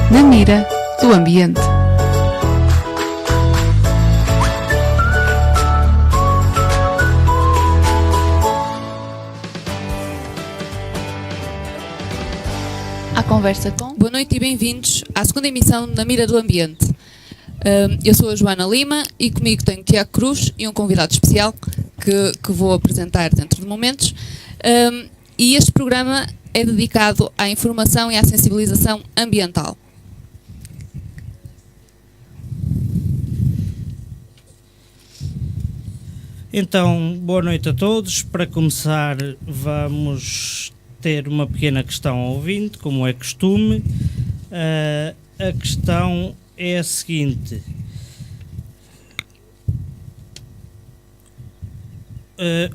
Na mira do ambiente. À conversa com... Boa noite e bem-vindos à segunda emissão Na Mira do Ambiente. Eu sou a Joana Lima e comigo tenho Tiago Cruz e um convidado especial que vou apresentar dentro de momentos. E este programa é dedicado à informação e à sensibilização ambiental. Então, boa noite a todos. Para começar, vamos ter uma pequena questão ao ouvinte, como é costume. A questão é a seguinte.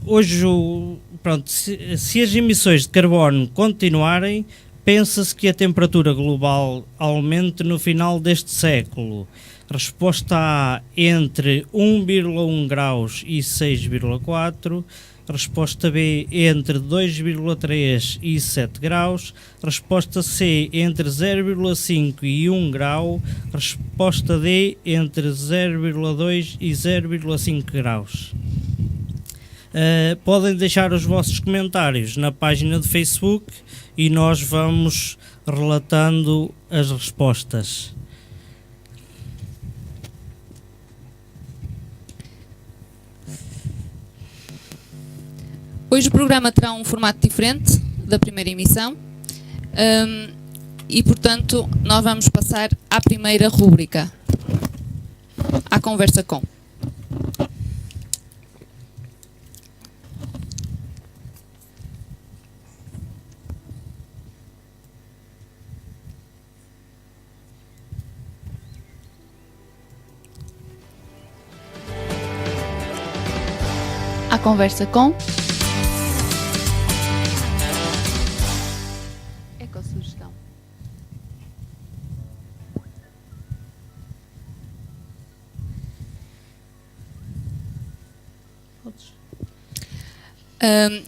Hoje, se as emissões de carbono continuarem, pensa-se que a temperatura global aumente no final deste século. Resposta A, entre 1,1 graus e 6,4. Resposta B, entre 2,3 e 7 graus. Resposta C, entre 0,5 e 1 grau. Resposta D, entre 0,2 e 0,5 graus. Podem deixar os vossos comentários na página de Facebook e nós vamos relatando as respostas. Hoje o programa terá um formato diferente da primeira emissão e, portanto, nós vamos passar à primeira rúbrica, à conversa com. À conversa com... Ecossugestão.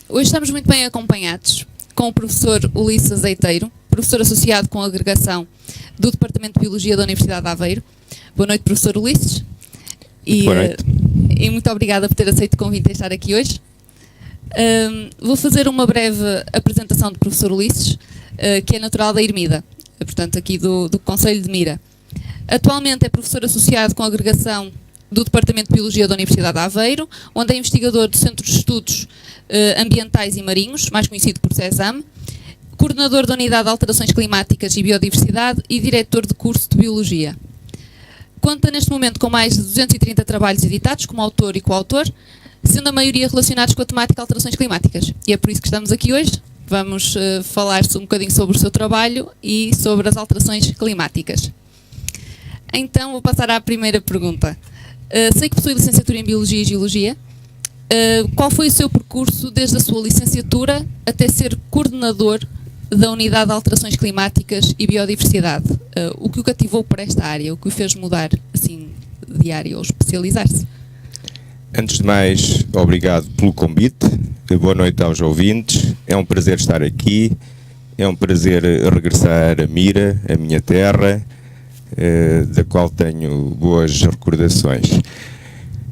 Hoje estamos muito bem acompanhados com o professor Ulisses Azeiteiro, professor associado com agregação do Departamento de Biologia da Universidade de Aveiro. Boa noite, professor Ulisses. Boa noite. E muito obrigada por ter aceito o convite de estar aqui hoje. Vou fazer uma breve apresentação do professor Ulisses, que é natural da Ermida, portanto aqui do Concelho de Mira. Atualmente é professor associado com agregação do Departamento de Biologia da Universidade de Aveiro, onde é investigador do Centro de Estudos Ambientais e Marinhos, mais conhecido por CESAM, coordenador da Unidade de Alterações Climáticas e Biodiversidade e diretor de curso de Biologia. Conta neste momento com mais de 230 trabalhos editados como autor e coautor, sendo a maioria relacionados com a temática alterações climáticas. E é por isso que estamos aqui hoje. Vamos falar um bocadinho sobre o seu trabalho e sobre as alterações climáticas. Então vou passar à primeira pergunta. Sei que possui licenciatura em Biologia e Geologia. Qual foi o seu percurso desde a sua licenciatura até ser coordenador da Unidade de Alterações Climáticas e Biodiversidade? O que o cativou para esta área? O que o fez mudar assim, de área ou especializar-se? Antes de mais, obrigado pelo convite. Boa noite aos ouvintes. É um prazer estar aqui. É um prazer regressar a Mira, a minha terra, da qual tenho boas recordações.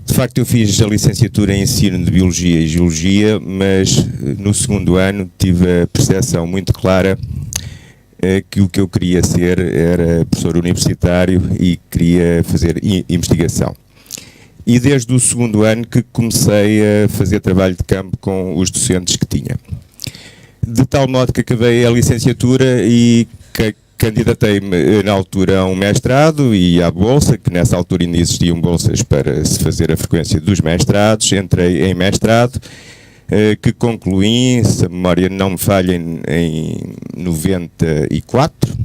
De facto, eu fiz a licenciatura em Ensino de Biologia e Geologia, mas no segundo ano tive a percepção muito clara que o que eu queria ser era professor universitário e queria fazer investigação. E desde o segundo ano que comecei a fazer trabalho de campo com os docentes que tinha. De tal modo que acabei a licenciatura e candidatei-me na altura a um mestrado e à bolsa, que nessa altura ainda existiam bolsas para se fazer a frequência dos mestrados. Entrei em mestrado, que concluí, se a memória não me falha, em 94,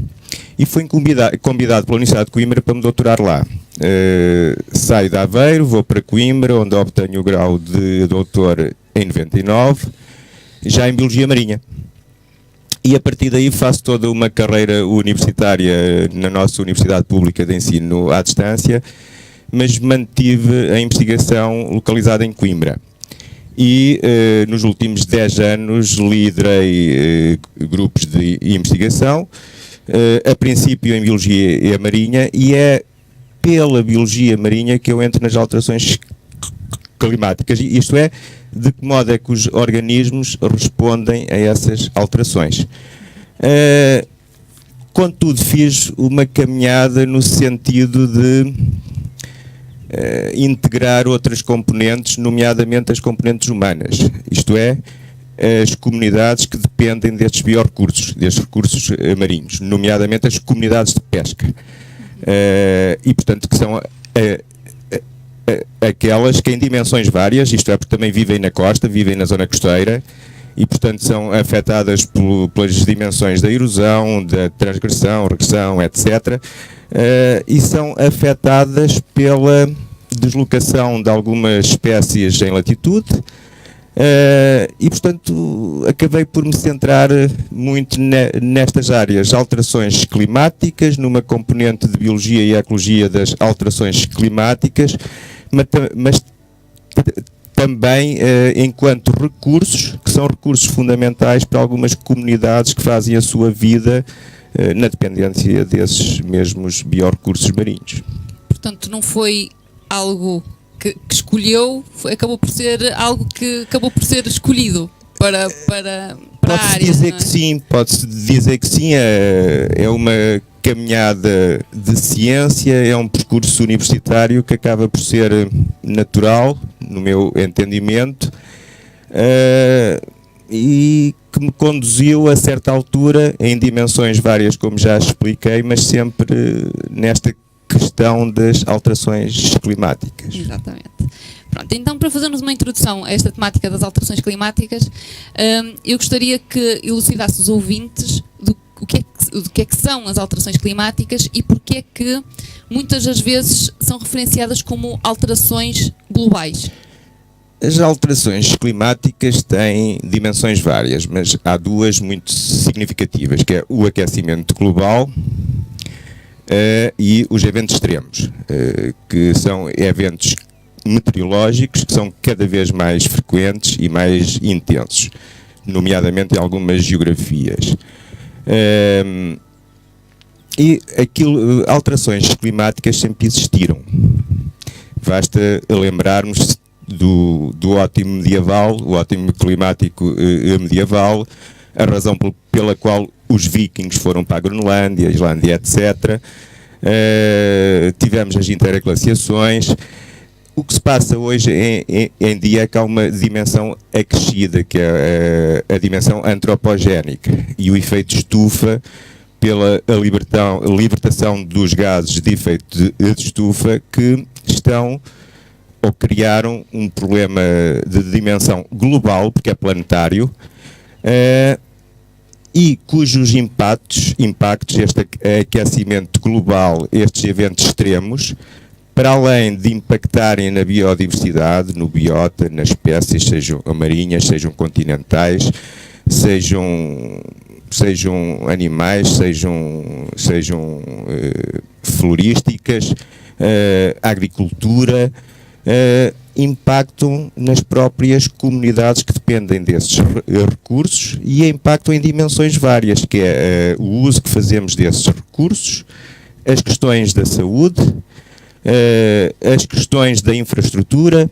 e fui convidado pela Universidade de Coimbra para me doutorar lá. Saio de Aveiro, vou para Coimbra, onde obtenho o grau de doutor em 99, já em Biologia Marinha. E a partir daí faço toda uma carreira universitária na nossa Universidade Pública de Ensino à Distância, mas mantive a investigação localizada em Coimbra. E nos últimos 10 anos liderei grupos de investigação a princípio em Biologia Marinha, e é pela Biologia Marinha que eu entro nas alterações climáticas, isto é, de que modo é que os organismos respondem a essas alterações. Contudo, fiz uma caminhada no sentido de integrar outras componentes, nomeadamente as componentes humanas, isto é, as comunidades que dependem destes biorrecursos, destes recursos marinhos, nomeadamente as comunidades de pesca, e portanto que são aquelas que em dimensões várias, isto é, porque também vivem na costa, vivem na zona costeira, e portanto são afetadas pelas dimensões da erosão, da transgressão, regressão, etc. E são afetadas pela deslocação de algumas espécies em latitude, e portanto acabei por me centrar muito nestas áreas: alterações climáticas, numa componente de biologia e ecologia das alterações climáticas, mas também enquanto recursos, que são recursos fundamentais para algumas comunidades que fazem a sua vida na dependência desses mesmos biorrecursos marinhos. Portanto, não foi algo que escolheu, acabou por ser algo que acabou por ser escolhido para a área. Pode-se dizer que sim, é uma caminhada de ciência, é um percurso universitário que acaba por ser natural, no meu entendimento, e que me conduziu a certa altura, em dimensões várias, como já expliquei, mas sempre nesta questão das alterações climáticas. Exatamente. Pronto, então, para fazermos uma introdução a esta temática das alterações climáticas, eu gostaria que elucidasse os ouvintes do que é que são as alterações climáticas e porque é que muitas das vezes são referenciadas como alterações globais. As alterações climáticas têm dimensões várias, mas há duas muito significativas, que é o aquecimento global e os eventos extremos, que são eventos meteorológicos que são cada vez mais frequentes e mais intensos, nomeadamente em algumas geografias. Alterações climáticas sempre existiram. Basta lembrarmos do ótimo medieval, o ótimo climático medieval, a razão pela qual os vikings foram para a Groenlândia, a Islândia, etc. Tivemos as interglaciações. O que se passa hoje em dia é que há uma dimensão acrescida, que é a dimensão antropogénica, e o efeito estufa, pela libertação dos gases de efeito de estufa, que estão ou criaram um problema de dimensão global, porque é planetário, e cujos impactos, este aquecimento global, estes eventos extremos, para além de impactarem na biodiversidade, no biota, nas espécies, sejam marinhas, sejam continentais, sejam animais, sejam florísticas, agricultura, impactam nas próprias comunidades que dependem desses recursos e impactam em dimensões várias, que é o uso que fazemos desses recursos, as questões da saúde, as questões da infraestrutura,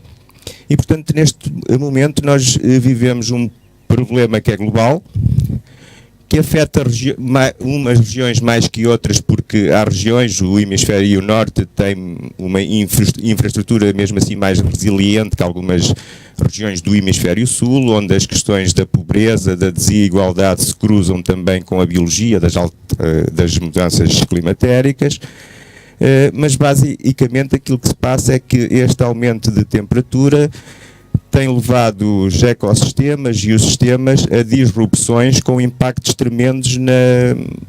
e portanto neste momento nós vivemos um problema que é global, que afeta umas regiões mais que outras, porque há regiões, o hemisfério norte tem uma infraestrutura mesmo assim mais resiliente que algumas regiões do hemisfério sul, onde as questões da pobreza, da desigualdade se cruzam também com a biologia das mudanças climatéricas. Mas basicamente aquilo que se passa é que este aumento de temperatura tem levado os ecossistemas e os sistemas a disrupções com impactos tremendos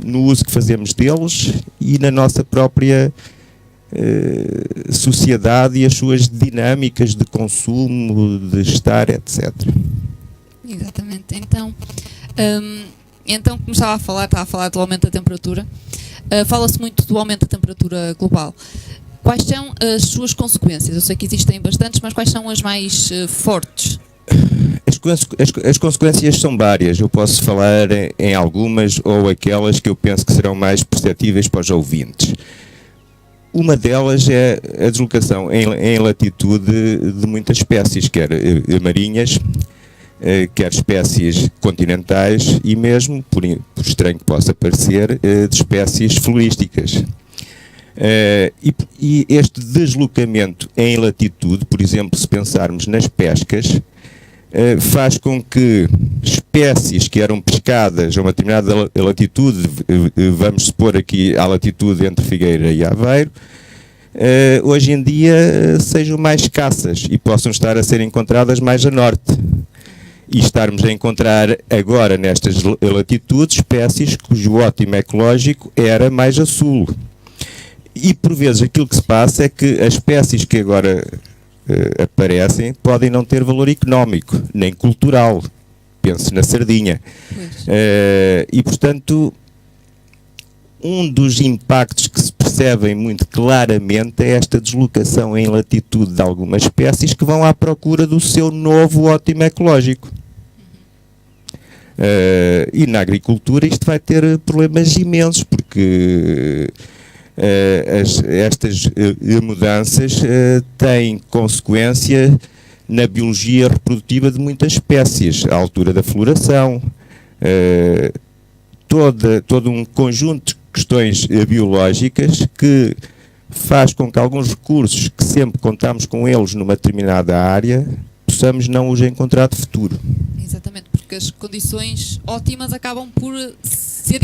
no uso que fazemos deles e na nossa própria sociedade e as suas dinâmicas de consumo, de estar, etc. Exatamente. Então como estava a falar do aumento da temperatura. Fala-se muito do aumento da temperatura global. Quais são as suas consequências? Eu sei que existem bastantes, mas quais são as mais fortes? As consequências são várias. Eu posso falar em algumas ou aquelas que eu penso que serão mais perceptíveis para os ouvintes. Uma delas é a deslocação em latitude de muitas espécies, quer marinhas, quer espécies continentais e mesmo, por estranho que possa parecer, de espécies florísticas. E este deslocamento em latitude, por exemplo, se pensarmos nas pescas, faz com que espécies que eram pescadas a uma determinada latitude, vamos supor aqui a latitude entre Figueira e Aveiro, hoje em dia sejam mais escassas e possam estar a ser encontradas mais a norte. E estarmos a encontrar agora nestas latitudes espécies cujo ótimo ecológico era mais a sul. E por vezes aquilo que se passa é que as espécies que agora aparecem podem não ter valor económico, nem cultural. Pense na sardinha. E portanto, um dos impactos que se percebem muito claramente é esta deslocação em latitude de algumas espécies que vão à procura do seu novo ótimo ecológico. E na agricultura isto vai ter problemas imensos, porque estas mudanças têm consequência na biologia reprodutiva de muitas espécies, a altura da floração, todo um conjunto de questões biológicas que faz com que alguns recursos que sempre contamos com eles numa determinada área, possamos não os encontrar de futuro. Exatamente, porque as condições ótimas acabam por ser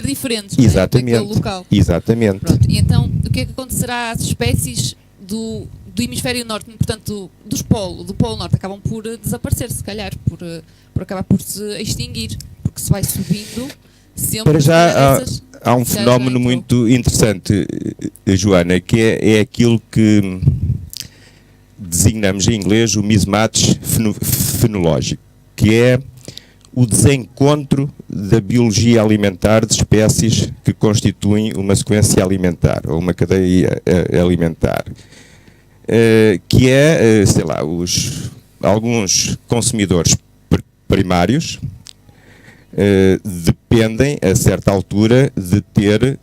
diferentes, exatamente, naquele local. Exatamente. Pronto, e então, o que é que acontecerá às espécies do hemisfério norte, portanto, do polo norte, acabam por desaparecer, se calhar, por acabar por se extinguir, porque se vai subindo sempre. Para já há um fenómeno muito interessante, Joana, que é aquilo que designamos em inglês o mismatch fenológico, que é o desencontro da biologia alimentar de espécies que constituem uma sequência alimentar ou uma cadeia alimentar, que é, sei lá, alguns consumidores primários dependem, a certa altura, de ter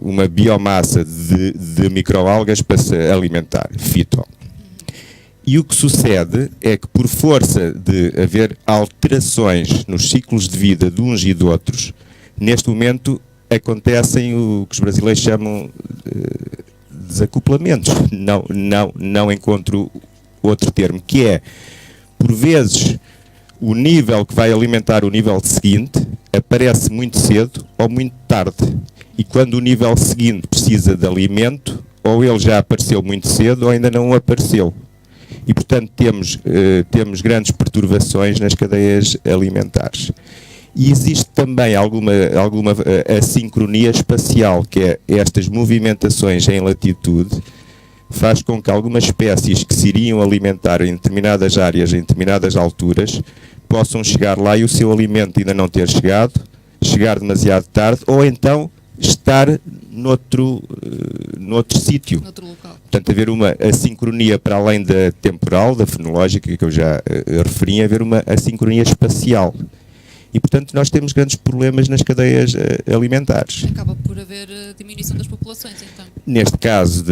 uma biomassa de microalgas para se alimentar, fito. E o que sucede é que, por força de haver alterações nos ciclos de vida de uns e de outros, neste momento acontecem o que os brasileiros chamam de desacoplamentos. Não encontro outro termo, que é, por vezes, o nível que vai alimentar o nível seguinte aparece muito cedo ou muito tarde. E quando o nível seguinte precisa de alimento, ou ele já apareceu muito cedo ou ainda não apareceu. E, portanto, temos grandes perturbações nas cadeias alimentares. E existe também alguma assincronia espacial, que é estas movimentações em latitude, faz com que algumas espécies que se iriam alimentar em determinadas áreas, em determinadas alturas, possam chegar lá e o seu alimento ainda não ter chegado, chegar demasiado tarde, ou então estar noutro sítio. Noutro local. Portanto, haver uma assincronia para além da temporal, da fenológica, que eu já referi, haver uma assincronia espacial. E, portanto, nós temos grandes problemas nas cadeias alimentares. Acaba por haver diminuição das populações, então. Neste caso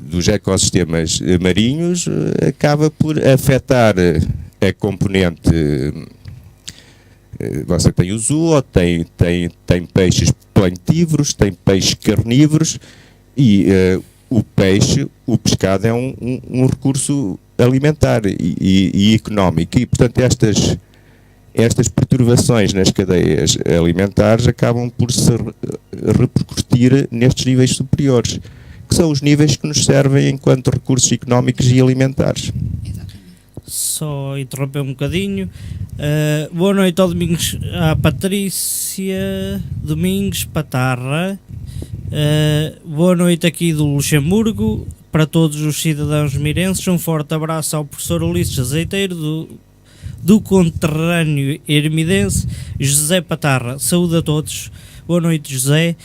dos ecossistemas marinhos, acaba por afetar a componente. Você tem o zoo, tem peixes planctívoros, tem peixes carnívoros e o pescado é um recurso alimentar e económico. E, portanto, estas perturbações nas cadeias alimentares acabam por se repercutir nestes níveis superiores, que são os níveis que nos servem enquanto recursos económicos e alimentares. Exatamente. Só interromper um bocadinho. Boa noite ao Domingos, à Patrícia Domingos Patarra. Boa noite aqui do Luxemburgo para todos os cidadãos mirenses. Um forte abraço ao professor Ulisses Azeiteiro do conterrâneo ermidense José Patarra. Saúde a todos Boa noite, José.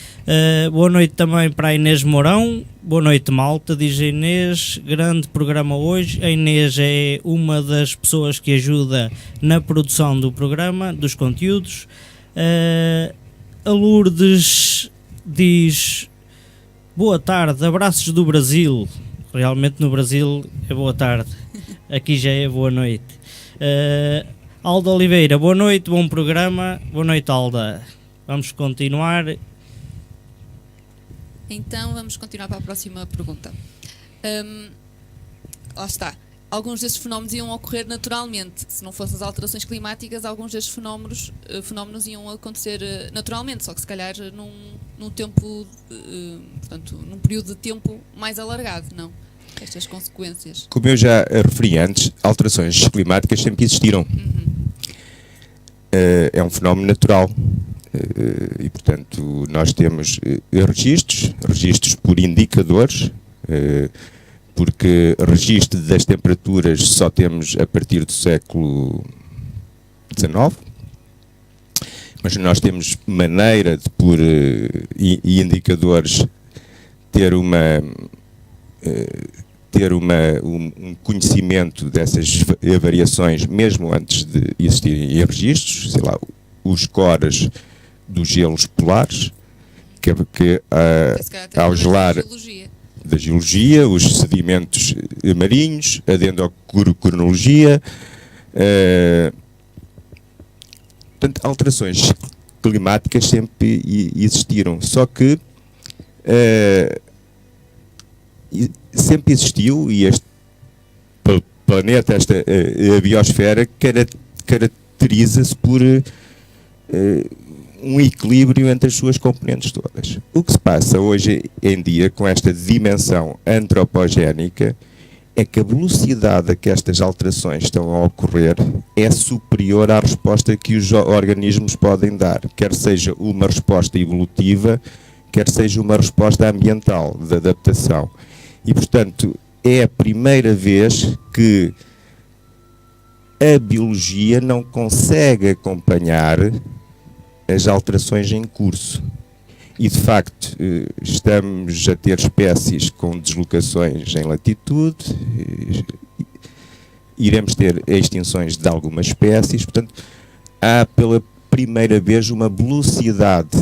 Boa noite também para a Inês Mourão. Boa noite, malta, diz a Inês. Grande programa hoje. A Inês é uma das pessoas que ajuda na produção do programa, dos conteúdos. A Lourdes diz: boa tarde, abraços do Brasil. Realmente no Brasil é boa tarde, aqui já é boa noite. Alda Oliveira, boa noite, bom programa. Boa noite, Alda. Vamos continuar. Então vamos continuar para a próxima pergunta. Lá está. Alguns destes fenómenos iam ocorrer naturalmente. Se não fossem as alterações climáticas, alguns destes fenómenos iam acontecer naturalmente, só que se calhar num tempo, portanto, num período de tempo mais alargado, não? Estas consequências. Como eu já referi antes, alterações climáticas sempre existiram. É um fenómeno natural. E, portanto, nós temos registros por indicadores, porque registro das temperaturas só temos a partir do século XIX, mas nós temos maneira de, por indicadores, ter um conhecimento dessas variações, mesmo antes de existirem registros, sei lá, os cores dos gelos polares, que ao gelar da geologia, os sedimentos marinhos, a dendrocronologia, portanto, alterações climáticas sempre existiram, só que sempre existiu, e este planeta, a biosfera, caracteriza-se por um equilíbrio entre as suas componentes todas. O que se passa hoje em dia com esta dimensão antropogénica é que a velocidade a que estas alterações estão a ocorrer é superior à resposta que os organismos podem dar, quer seja uma resposta evolutiva, quer seja uma resposta ambiental, de adaptação. E, portanto, é a primeira vez que a biologia não consegue acompanhar as alterações em curso. E, de facto, estamos a ter espécies com deslocações em latitude, iremos ter extinções de algumas espécies, portanto, há pela primeira vez uma velocidade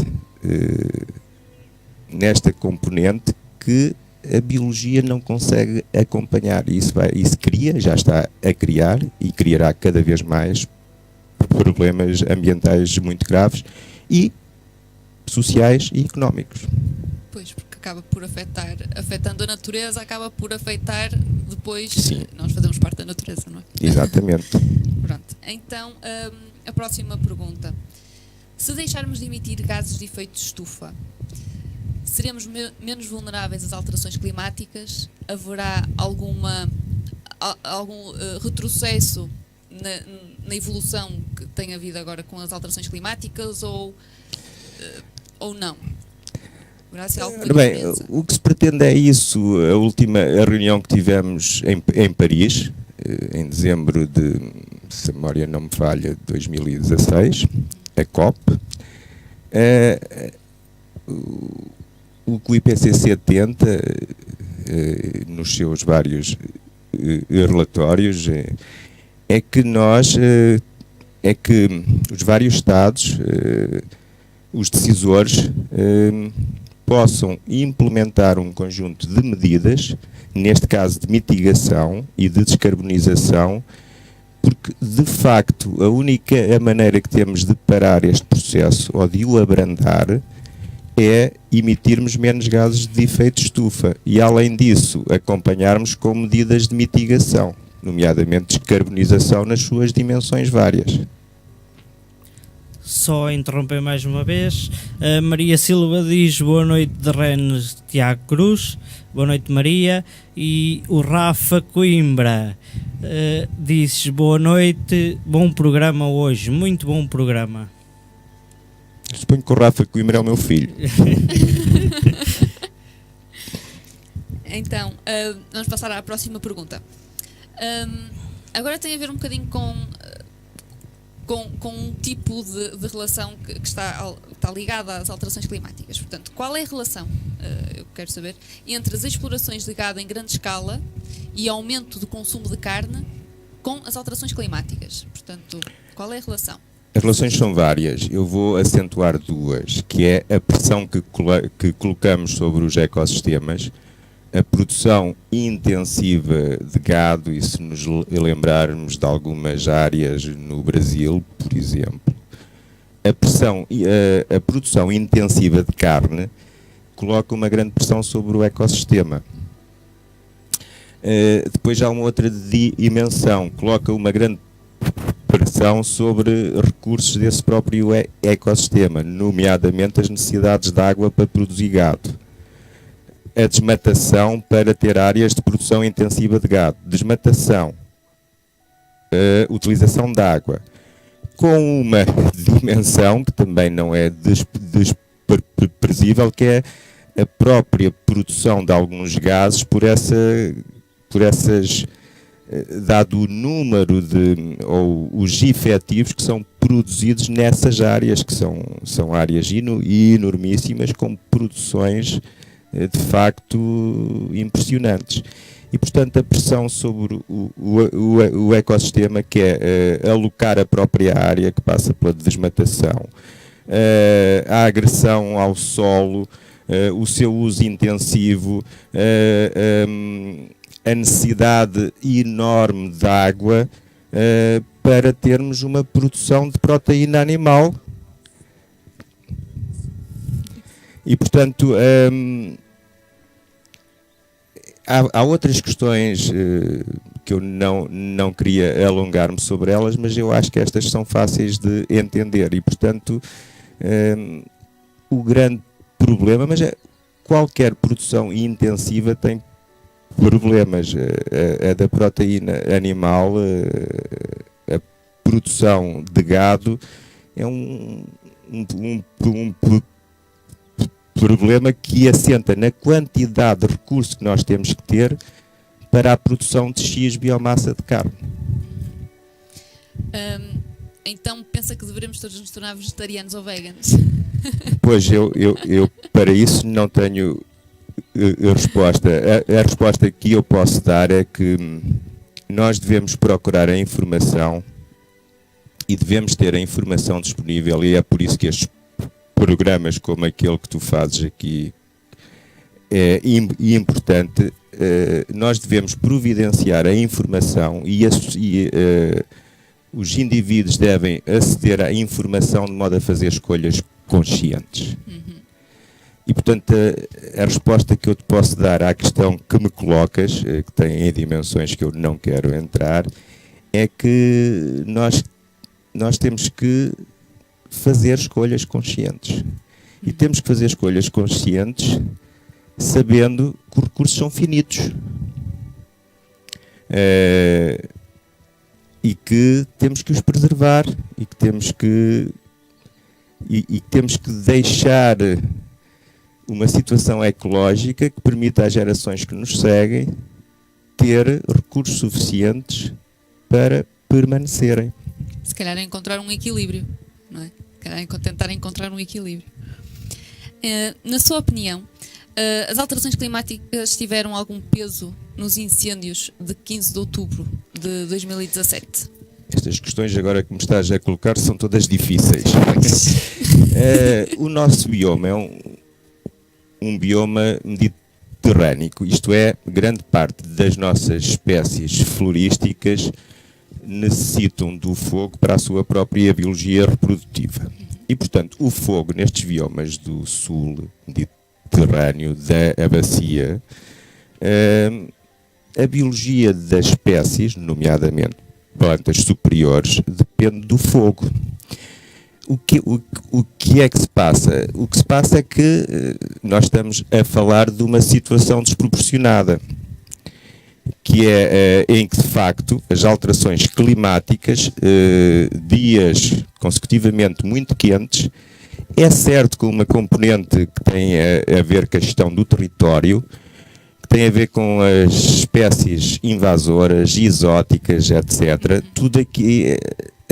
nesta componente que a biologia não consegue acompanhar. Isso cria, já está a criar e criará cada vez mais problemas ambientais muito graves e sociais e económicos. Pois, porque acaba por afetando a natureza, acaba por afetar depois. Sim. Nós fazemos parte da natureza, não é? Exatamente. Pronto. Então, a próxima pergunta. Se deixarmos de emitir gases de efeito de estufa, seremos menos vulneráveis às alterações climáticas? Haverá algum retrocesso na evolução que tem havido agora com as alterações climáticas ou não? Bem, o que se pretende é isso. A última reunião que tivemos em Paris, em dezembro de, se a memória não me falha, 2016, a COP, o que o IPCC tenta, nos seus vários relatórios, é que os vários Estados, os decisores, possam implementar um conjunto de medidas, neste caso de mitigação e de descarbonização, porque, de facto, a única maneira que temos de parar este processo, ou de o abrandar, é emitirmos menos gases de efeito de estufa e, além disso, acompanharmos com medidas de mitigação, nomeadamente descarbonização nas suas dimensões várias. Só interromper mais uma vez. A Maria Silva diz boa noite de Rennes Tiago Cruz. Boa noite, Maria. E o Rafa Coimbra diz boa noite, bom programa hoje, muito bom programa. Suponho que o Rafa Coimbra é o meu filho. Então, vamos passar à próxima pergunta. Agora tem a ver um bocadinho com com um tipo de relação que está ligada às alterações climáticas. Portanto, qual é a relação, eu quero saber, entre as explorações de gado em grande escala e aumento do consumo de carne com as alterações climáticas? Portanto, qual é a relação? As relações são várias. Eu vou acentuar duas, que é a pressão que colocamos sobre os ecossistemas, a produção intensiva de gado, e se nos lembrarmos de algumas áreas no Brasil, por exemplo, a produção intensiva de carne coloca uma grande pressão sobre o ecossistema. Depois há uma outra dimensão, coloca uma grande pressão sobre recursos desse próprio ecossistema, nomeadamente as necessidades de água para produzir gado. A desmatação para ter áreas de produção intensiva de gado. Desmatação, a utilização de água, com uma dimensão que também não é desprezível, que é a própria produção de alguns gases por essas, dado o número ou os efetivos que são produzidos nessas áreas, que são áreas enormíssimas, com produções de facto impressionantes. E, portanto, a pressão sobre o ecossistema, que é alocar a própria área, que passa pela desmatação, a agressão ao solo, o seu uso intensivo, a necessidade enorme de água para termos uma produção de proteína animal. E, portanto, há outras questões que eu não queria alongar-me sobre elas, mas eu acho que estas são fáceis de entender. E, portanto, o grande problema, mas qualquer produção intensiva tem problemas. A da proteína animal, a produção de gado, é um problema que assenta na quantidade de recursos que nós temos que ter para a produção de X biomassa de carne. Então pensa que deveremos todos nos tornar vegetarianos ou veganos? Pois, eu para isso não tenho resposta. A resposta que eu posso dar é que nós devemos procurar a informação e devemos ter a informação disponível, e é por isso que estes programas como aquele que tu fazes aqui é importante. Nós devemos providenciar a informação e os indivíduos devem aceder à informação de modo a fazer escolhas conscientes. E, portanto, a resposta que eu te posso dar à questão que me colocas, que tem dimensões que eu não quero entrar, é que nós temos que fazer escolhas conscientes. E temos que fazer escolhas conscientes sabendo que os recursos são finitos. E que temos que os preservar e que temos que deixar uma situação ecológica que permita às gerações que nos seguem ter recursos suficientes para permanecerem. Se calhar é encontrar um equilíbrio, não é? Se calhar é tentar encontrar um equilíbrio. Na sua opinião, as alterações climáticas tiveram algum peso nos incêndios de 15 de outubro de 2017? Estas questões agora que me estás a colocar são todas difíceis. O nosso bioma é um bioma mediterrâneo, isto é, grande parte das nossas espécies florísticas necessitam do fogo para a sua própria biologia reprodutiva. E, portanto, o fogo nestes biomas do sul mediterrâneo, da bacia, a biologia das espécies, nomeadamente plantas superiores, depende do fogo. O que é que se passa? O que se passa é que nós estamos a falar de uma situação desproporcionada, que é em que, de facto, as alterações climáticas, dias consecutivamente muito quentes, é certo com uma componente que tem a ver com a gestão do território, que tem a ver com as espécies invasoras, exóticas, etc. Tudo aqui,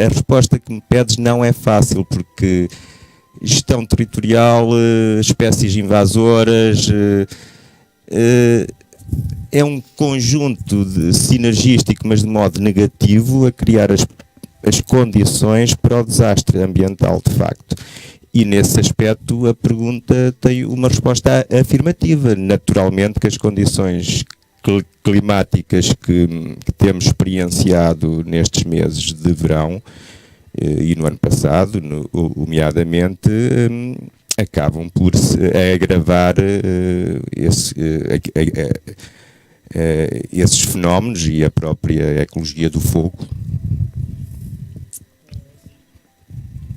a resposta que me pedes não é fácil, porque gestão territorial, espécies invasoras, é um conjunto sinergístico, mas de modo negativo, a criar as condições para o desastre ambiental, de facto. E nesse aspecto a pergunta tem uma resposta afirmativa. Naturalmente que as condições climáticas que temos experienciado nestes meses de verão e no ano passado, nomeadamente, acabam por agravar esses fenómenos e a própria ecologia do fogo.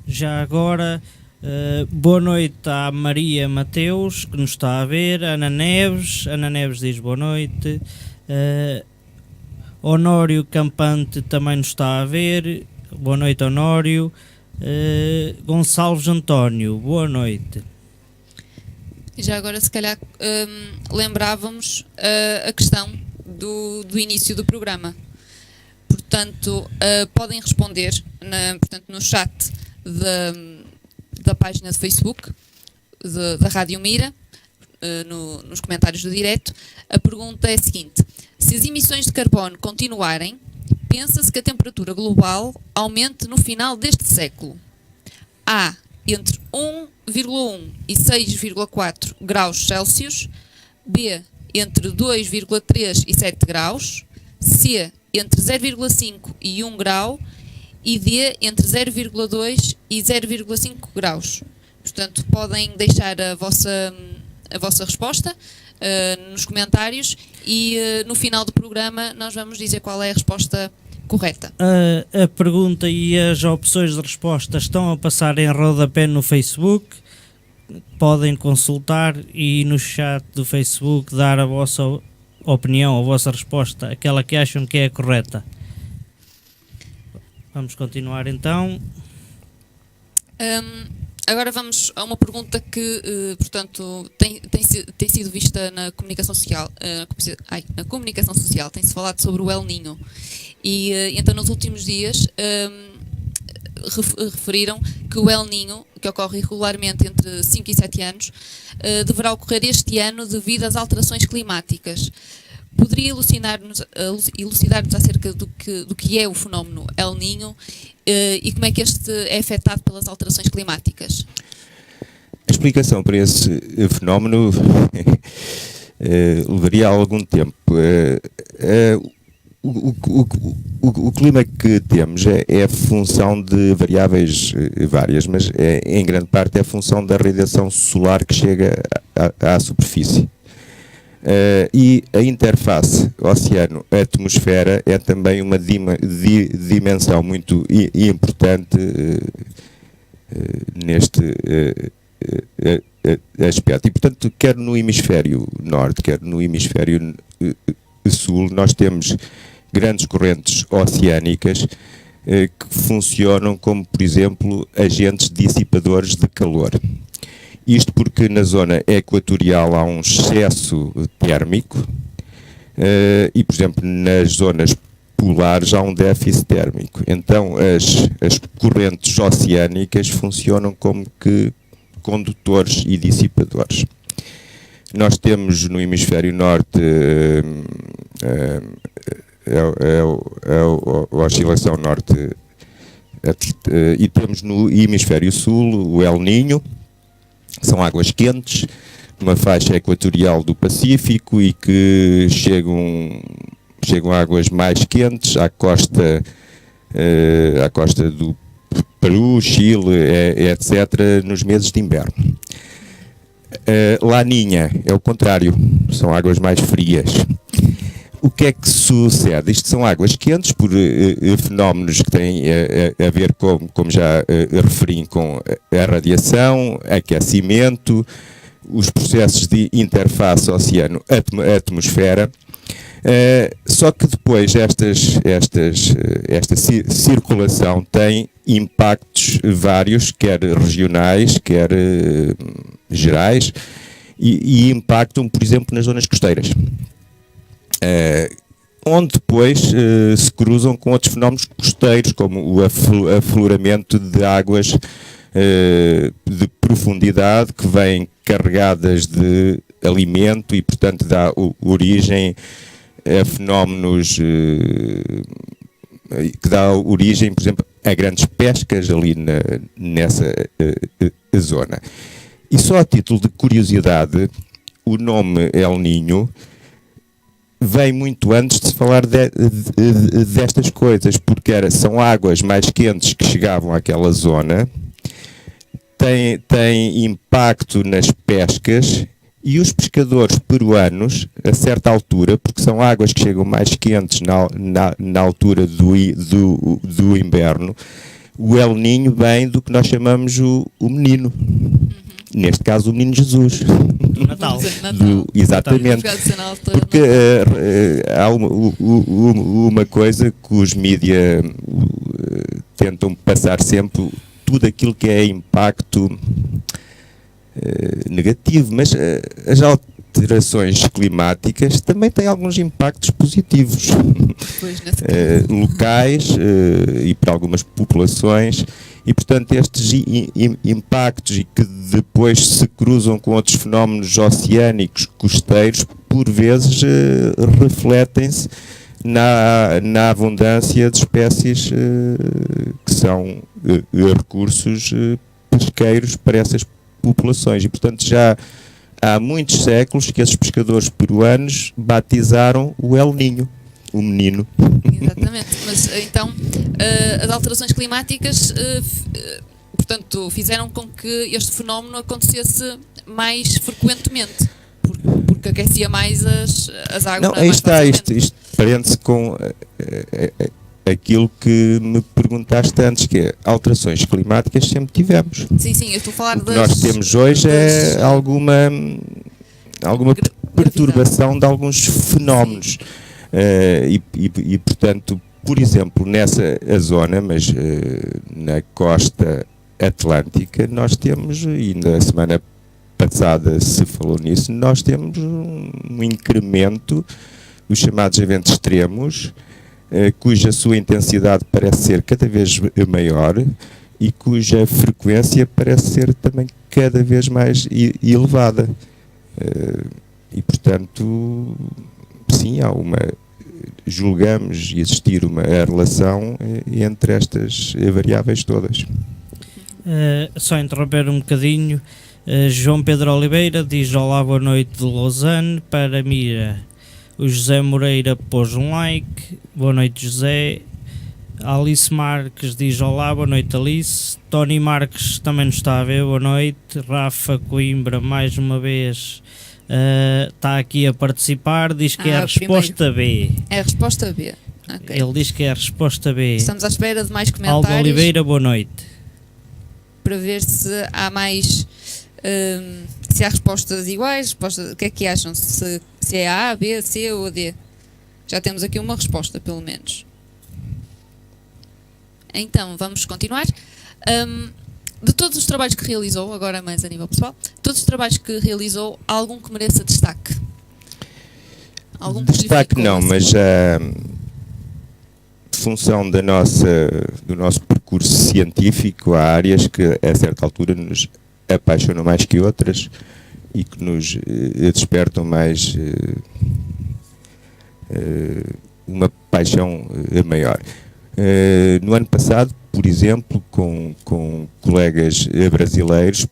Já agora, boa noite à Maria Mateus, que nos está a ver, Ana Neves diz boa noite, Honório Campante também nos está a ver, boa noite Honório, Gonçalves António, boa noite. Já agora, se calhar, lembrávamos a questão do início do programa. Portanto, podem responder no chat da página de Facebook da Rádio Mira, nos comentários do direto. A pergunta é a seguinte: se as emissões de carbono continuarem, pensa-se que a temperatura global aumente no final deste século? A. Entre 1,1 e 6,4 graus Celsius. B. Entre 2,3 e 7 graus. C. Entre 0,5 e 1 grau. E D. Entre 0,2 e 0,5 graus. Portanto, podem deixar a vossa resposta nos comentários e no final do programa nós vamos dizer qual é a resposta correta. A pergunta e as opções de resposta estão a passar em rodapé no Facebook. Podem consultar e no chat do Facebook dar a vossa opinião, a vossa resposta, aquela que acham que é a correta. Vamos continuar então. Agora vamos a uma pergunta que, portanto, tem sido vista na comunicação social. Na comunicação social tem-se falado sobre o El Niño. E então, nos últimos dias, referiram que o El Niño, que ocorre regularmente entre 5 e 7 anos, deverá ocorrer este ano devido às alterações climáticas. Poderia elucidar-nos acerca do que é o fenómeno El Niño e como é que este é afetado pelas alterações climáticas? A explicação para esse fenómeno levaria algum tempo. O clima que temos é função de variáveis várias, mas em grande parte é função da radiação solar que chega à superfície. E a interface oceano-atmosfera é também uma dimensão muito importante neste aspecto. E, portanto, quer no hemisfério norte, quer no hemisfério sul, nós temos grandes correntes oceânicas que funcionam como, por exemplo, agentes dissipadores de calor. Isto porque na zona equatorial há um excesso térmico e, por exemplo, nas zonas polares há um déficit térmico. Então, as correntes oceânicas funcionam como que condutores e dissipadores. Nós temos no hemisfério norte a oscilação norte e temos no hemisfério sul o El Niño. São águas quentes, numa faixa equatorial do Pacífico e que chegam águas mais quentes à costa do Peru, Chile, etc., nos meses de inverno. Laninha é o contrário, são águas mais frias. O que é que sucede? Isto são águas quentes por fenómenos que têm a ver, como já referi, com a radiação, aquecimento, os processos de interface oceano-atmosfera. Só que depois esta circulação tem impactos vários, quer regionais, quer gerais, e impactam, por exemplo, nas zonas costeiras. onde depois se cruzam com outros fenómenos costeiros, como o afloramento de águas de profundidade que vêm carregadas de alimento e, portanto, dá origem a fenómenos que dá origem, por exemplo, a grandes pescas ali nessa zona. E só a título de curiosidade, o nome El Niño vem muito antes de se falar destas coisas, porque são águas mais quentes que chegavam àquela zona, tem impacto nas pescas, e os pescadores peruanos, a certa altura, porque são águas que chegam mais quentes na altura do inverno, o El Niño vem do que nós chamamos o menino. Neste caso, o menino Jesus. Do Natal. Exatamente. Porque há uma coisa que os mídia tentam passar sempre, tudo aquilo que é impacto negativo, mas as alterações climáticas também têm alguns impactos positivos locais e para algumas populações, e portanto estes impactos, e que depois se cruzam com outros fenómenos oceânicos costeiros, por vezes refletem-se na abundância de espécies que são recursos pesqueiros para essas populações, e portanto já há muitos séculos que esses pescadores peruanos batizaram o El Niño, o menino. Exatamente, mas então as alterações climáticas portanto fizeram com que este fenómeno acontecesse mais frequentemente, porque aquecia mais as águas. Não, aí está, isto prende-se com aquilo que me perguntaste antes, que é alterações climáticas sempre tivemos. Sim, eu estou a falar o que nós temos hoje é alguma perturbação de alguns fenómenos. E, portanto, por exemplo, nessa zona, mas na costa atlântica, nós temos, e na semana passada se falou nisso, nós temos um incremento dos chamados eventos extremos, cuja sua intensidade parece ser cada vez maior e cuja frequência parece ser também cada vez mais elevada. E, portanto, sim, julgamos existir uma relação entre estas variáveis todas. Só interromper um bocadinho, João Pedro Oliveira diz: olá, boa noite de Lausanne para Mira. O José Moreira pôs um like, boa noite José. Alice Marques diz olá, boa noite Alice. Tony Marques também nos está a ver, boa noite. Rafa Coimbra mais uma vez está aqui a participar, diz que é a resposta B. É a resposta B. Okay. Ele diz que é a resposta B. Estamos à espera de mais comentários. Aldo Oliveira, boa noite. Para ver se há mais, se há respostas iguais, o que é que acham? Se é A, B, C ou D? Já temos aqui uma resposta, pelo menos. Então, vamos continuar. De todos os trabalhos que realizou, agora mais a nível pessoal, todos os trabalhos que realizou, há algum que mereça destaque? Algum que destaque não, assim? Mas função do nosso percurso científico, há áreas que a certa altura nos apaixonam mais que outras e que nos despertam mais uma paixão maior. No ano passado, por exemplo, com colegas brasileiros,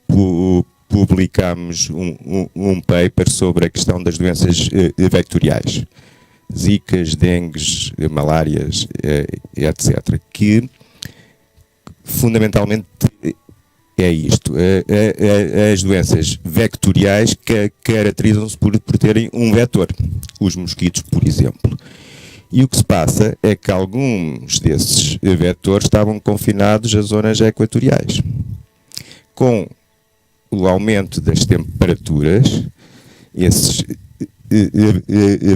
publicámos um paper sobre a questão das doenças vectoriais, zicas, dengues, malárias, etc., que fundamentalmente é isto. As doenças vectoriais caracterizam-se por terem um vetor, os mosquitos, por exemplo. E o que se passa é que alguns desses vetores estavam confinados a zonas equatoriais. Com o aumento das temperaturas, esses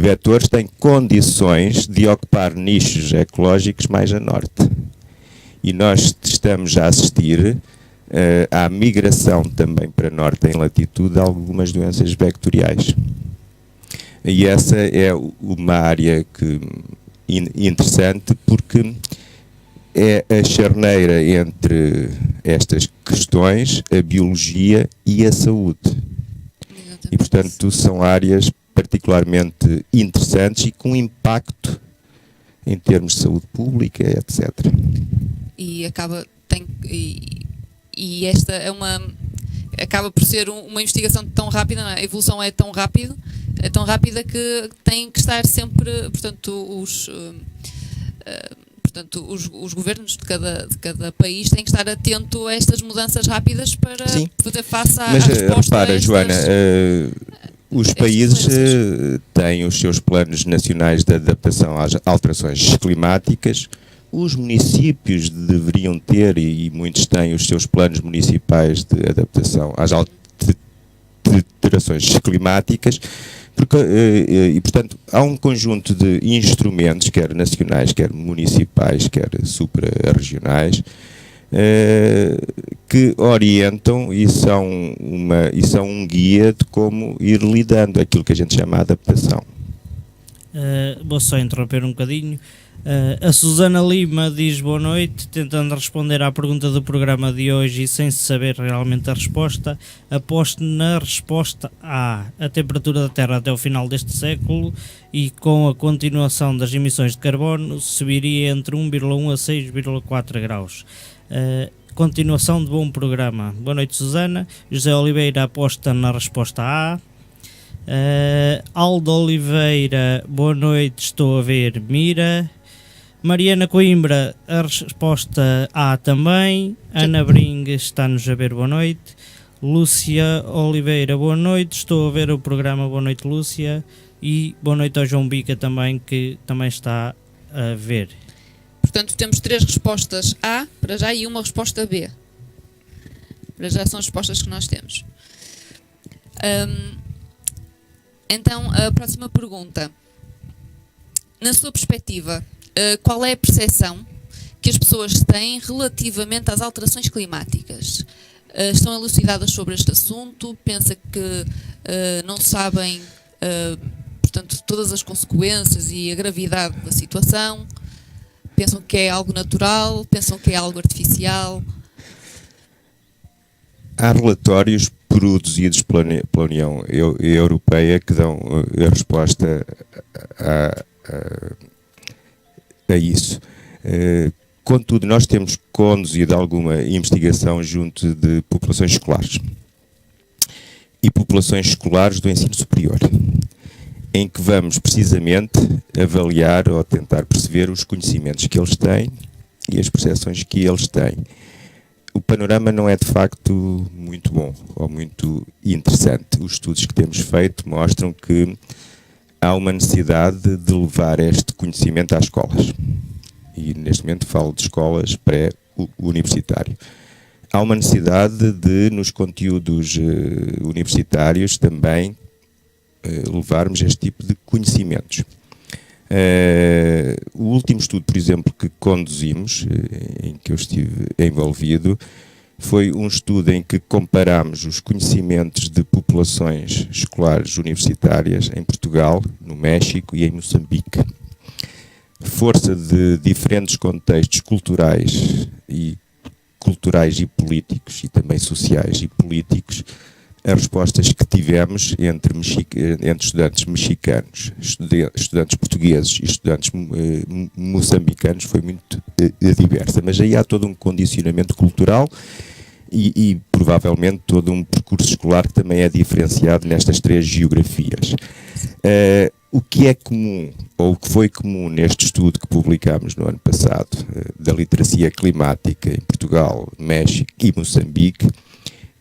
vetores têm condições de ocupar nichos ecológicos mais a norte. E nós estamos a assistir à migração também para norte em latitude de algumas doenças vectoriais. E essa é uma área interessante, porque é a charneira entre estas questões, a biologia e a saúde. Exatamente. E, portanto, são áreas particularmente interessantes e com impacto em termos de saúde pública, etc. E esta é acaba por ser uma investigação tão rápida, não é? A evolução é tão rápida que tem que estar sempre, portanto, os governos de cada país têm que estar atento a estas mudanças rápidas para Sim. fazer face à Mas resposta repara, a estas, Joana, os países têm os seus planos nacionais de adaptação às alterações climáticas. Os municípios deveriam ter, e muitos têm, os seus planos municipais de adaptação às alterações climáticas, e, portanto, há um conjunto de instrumentos, quer nacionais, quer municipais, quer supra-regionais, que orientam e são um guia de como ir lidando, aquilo que a gente chama de adaptação. Vou só interromper um bocadinho. A Susana Lima diz boa noite, tentando responder à pergunta do programa de hoje e sem saber realmente a resposta. Aposto na resposta A. A temperatura da Terra até o final deste século e com a continuação das emissões de carbono subiria entre 1,1 a 6,4 graus. Continuação de bom programa. Boa noite, Susana. José Oliveira aposta na resposta A. Aldo Oliveira, boa noite, estou a ver Mira. Mariana Coimbra, a resposta A também. Ana Bring está-nos a ver, boa noite. Lúcia Oliveira, boa noite, estou a ver o programa, boa noite, Lúcia. E boa noite ao João Bica também, que também está a ver. Portanto, temos 3 respostas A para já e uma resposta B. Para já são as respostas que nós temos. Então, a próxima pergunta. Na sua perspectiva, qual é a percepção que as pessoas têm relativamente às alterações climáticas? Estão elucidadas sobre este assunto? Pensa que não sabem, portanto, todas as consequências e a gravidade da situação? Pensam que é algo natural? Pensam que é algo artificial? Há relatórios produzidos pela União Europeia que dão a resposta a isso. Contudo, nós temos conduzido alguma investigação junto de populações escolares e populações escolares do ensino superior, em que vamos precisamente avaliar ou tentar perceber os conhecimentos que eles têm e as percepções que eles têm. O panorama não é de facto muito bom ou muito interessante. Os estudos que temos feito mostram que há uma necessidade de levar este conhecimento às escolas. E neste momento falo de escolas pré-universitário. Há uma necessidade de, nos conteúdos universitários, também levarmos este tipo de conhecimentos. O último estudo, por exemplo, que conduzimos, em que eu estive envolvido, foi um estudo em que comparámos os conhecimentos de populações escolares universitárias em Portugal, no México e em Moçambique. Força de diferentes contextos culturais e políticos, e também sociais e políticos, as respostas que tivemos entre estudantes mexicanos, estudantes portugueses e estudantes moçambicanos foi muito diversa. Mas aí há todo um condicionamento cultural e provavelmente todo um percurso escolar que também é diferenciado nestas 3 geografias. O que é comum, ou o que foi comum neste estudo que publicámos no ano passado, da literacia climática em Portugal, México e Moçambique,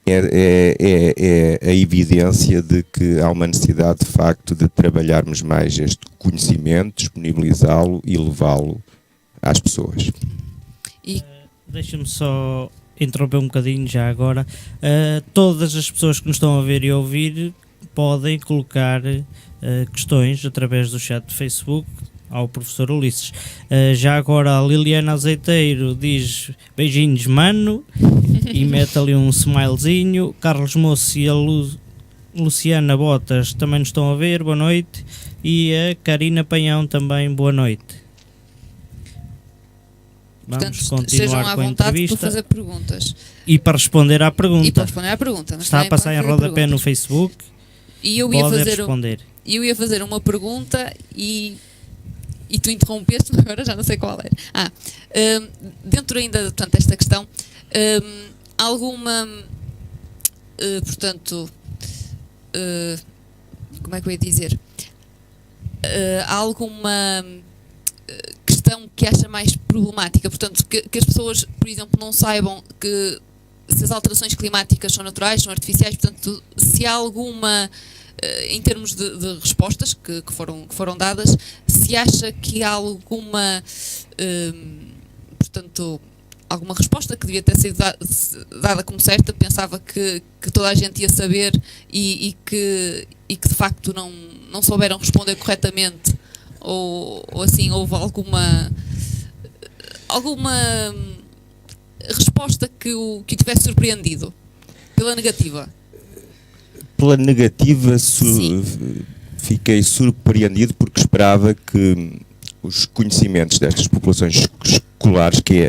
é a evidência de que há uma necessidade, de facto, de trabalharmos mais este conhecimento, disponibilizá-lo e levá-lo às pessoas. Deixa-me só interromper um bocadinho já agora. Todas as pessoas que nos estão a ver e a ouvir podem colocar questões através do chat do Facebook ao professor Ulisses. Já agora a Liliana Azeiteiro diz beijinhos, mano, e mete ali um smilezinho. Carlos Moço e a Luciana Botas também nos estão a ver, boa noite. E a Karina Panhão também, boa noite. Vamos Portanto, sejam continuar à com a vontade entrevista. para fazer perguntas. E para responder à pergunta. E para responder à pergunta. Mas Está a também passar em podem fazer rodapé no perguntas. Facebook, E eu ia pode fazer responder. eu ia fazer uma pergunta e tu interrompeste-me agora, já não sei qual era. Dentro ainda, portanto, desta questão, alguma, portanto, como é que eu ia dizer? Há alguma questão que acha mais problemática, portanto, que as pessoas, por exemplo, não saibam que se as alterações climáticas são naturais, são artificiais, portanto, se há alguma, em termos de respostas que foram dadas, se acha que há alguma, portanto, alguma resposta que devia ter sido dada como certa, pensava que toda a gente ia saber e que de facto não souberam responder corretamente, ou assim, houve alguma resposta que o tivesse surpreendido pela negativa? Pela negativa, Sim. fiquei surpreendido porque esperava que os conhecimentos destas populações escolares, que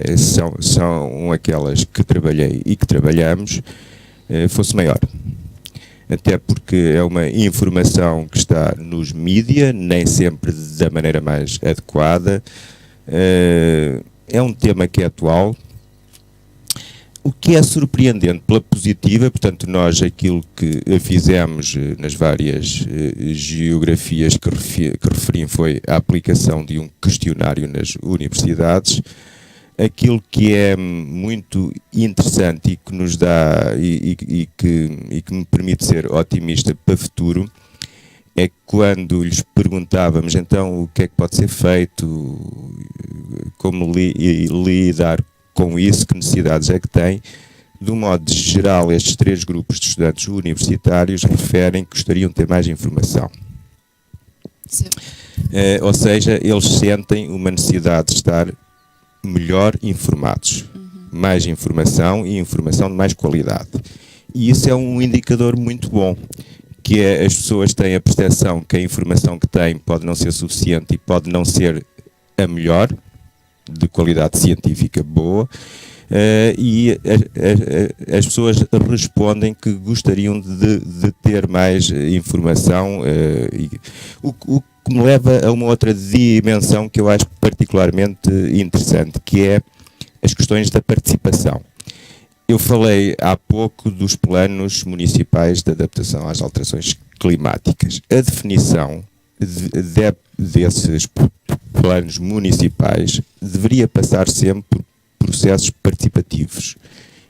são aquelas que trabalhei e que trabalhamos, fosse maior. Até porque é uma informação que está nos mídia, nem sempre da maneira mais adequada. É um tema que é atual. O que é surpreendente pela positiva, portanto, nós aquilo que fizemos nas várias geografias que referi foi a aplicação de um questionário nas universidades. Aquilo que é muito interessante e que nos dá e que me permite ser otimista para o futuro é quando lhes perguntávamos então o que é que pode ser feito, como lidar com isso, que necessidades é que tem. De um modo geral, estes 3 grupos de estudantes universitários referem que gostariam de ter mais informação. Ou seja, eles sentem uma necessidade de estar melhor informados. Mais informação e informação de mais qualidade. E isso é um indicador muito bom, que é as pessoas têm a percepção que a informação que têm pode não ser suficiente e pode não ser a melhor, de qualidade científica boa, e as pessoas respondem que gostariam de ter mais informação, o que me leva a uma outra dimensão que eu acho particularmente interessante, que é as questões da participação. Eu falei há pouco dos planos municipais de adaptação às alterações climáticas. A definição desses planos municipais deveria passar sempre por processos participativos,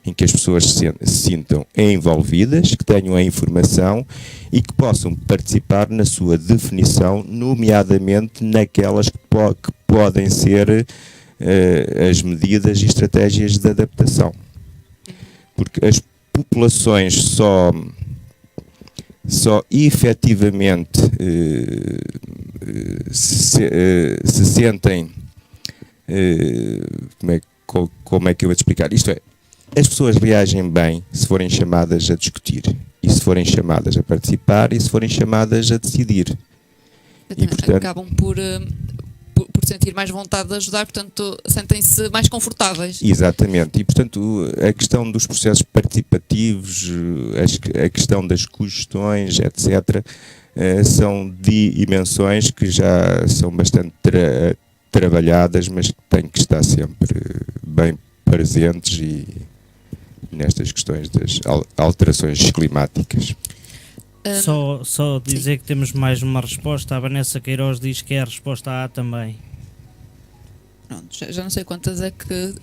em que as pessoas se sintam envolvidas, que tenham a informação e que possam participar na sua definição, nomeadamente naquelas que podem ser as medidas e estratégias de adaptação. Porque as populações só efetivamente se sentem, como é que eu vou te explicar? Isto é, as pessoas reagem bem se forem chamadas a discutir, e se forem chamadas a participar, e se forem chamadas a decidir. E, portanto, acabam por sentir mais vontade de ajudar, portanto, sentem-se mais confortáveis. Exatamente. E, portanto, a questão dos processos participativos, a questão das questões, etc., são dimensões que já são bastante trabalhadas, mas que têm que estar sempre bem presentes e nestas questões das alterações climáticas. Só dizer Sim. Que temos mais uma resposta. A Vanessa Queiroz diz que é a resposta A também. Pronto, já não sei quantas é que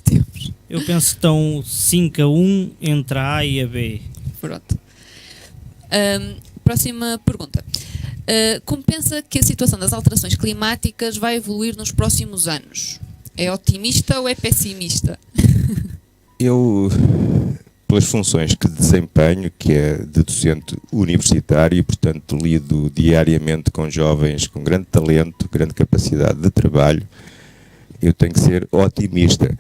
temos. Eu penso que estão 5-1 entre a A e a B. Pronto. Próxima pergunta. Como pensa que a situação das alterações climáticas vai evoluir nos próximos anos? É otimista ou é pessimista? Eu, pelas funções que desempenho, que é de docente universitário e, portanto, lido diariamente com jovens com grande talento, grande capacidade de trabalho, eu tenho que ser otimista.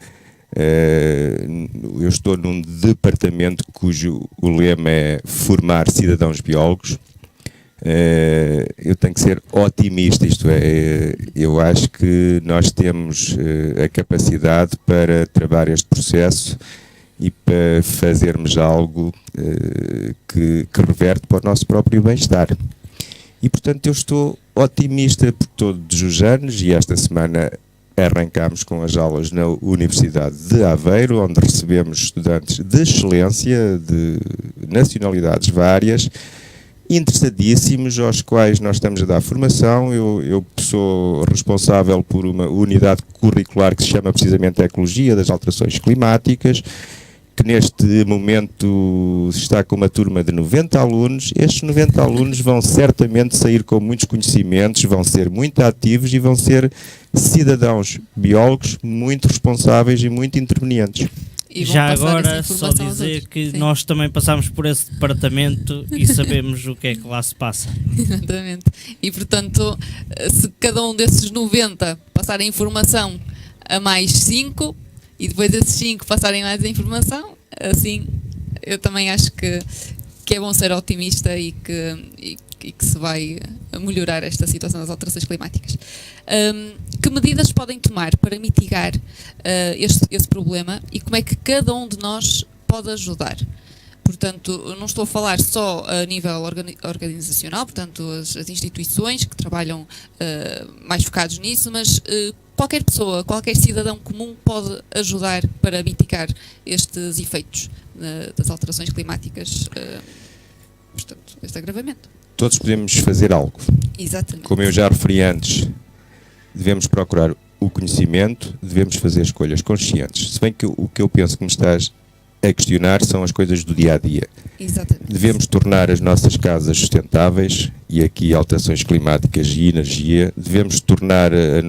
Eu estou num departamento cujo o lema é formar cidadãos biólogos. Eu tenho que ser otimista, isto é, eu acho que nós temos a capacidade para trabalhar este processo e para fazermos algo que reverte para o nosso próprio bem-estar. E, portanto, eu estou otimista por todos os anos, e esta semana arrancámos com as aulas na Universidade de Aveiro, onde recebemos estudantes de excelência, de nacionalidades várias, interessadíssimos, aos quais nós estamos a dar formação. Eu sou responsável por uma unidade curricular que se chama precisamente Ecologia das Alterações Climáticas, que neste momento está com uma turma de 90 alunos. Estes 90 alunos vão certamente sair com muitos conhecimentos, vão ser muito ativos e vão ser cidadãos biólogos muito responsáveis e muito intervenientes. E já agora, só dizer que nós também passamos por esse departamento e sabemos o que é que lá se passa. Exatamente. E, portanto, se cada um desses 90 passar a informação a mais 5, e depois desses 5 passarem mais a informação, assim, eu também acho que é bom ser otimista e que se vai melhorar esta situação das alterações climáticas. Que medidas podem tomar para mitigar esse problema e como é que cada um de nós pode ajudar? Portanto, eu não estou a falar só a nível organizacional, portanto, as instituições que trabalham mais focados nisso, mas qualquer pessoa, qualquer cidadão comum pode ajudar para mitigar estes efeitos das alterações climáticas, portanto, este agravamento. Todos podemos fazer algo. Exatamente. Como eu já referi antes, devemos procurar o conhecimento, devemos fazer escolhas conscientes. Se bem que o que eu penso que me estás a questionar são as coisas do dia-a-dia. Exatamente. Devemos tornar as nossas casas sustentáveis, e aqui alterações climáticas e energia. Devemos tornar as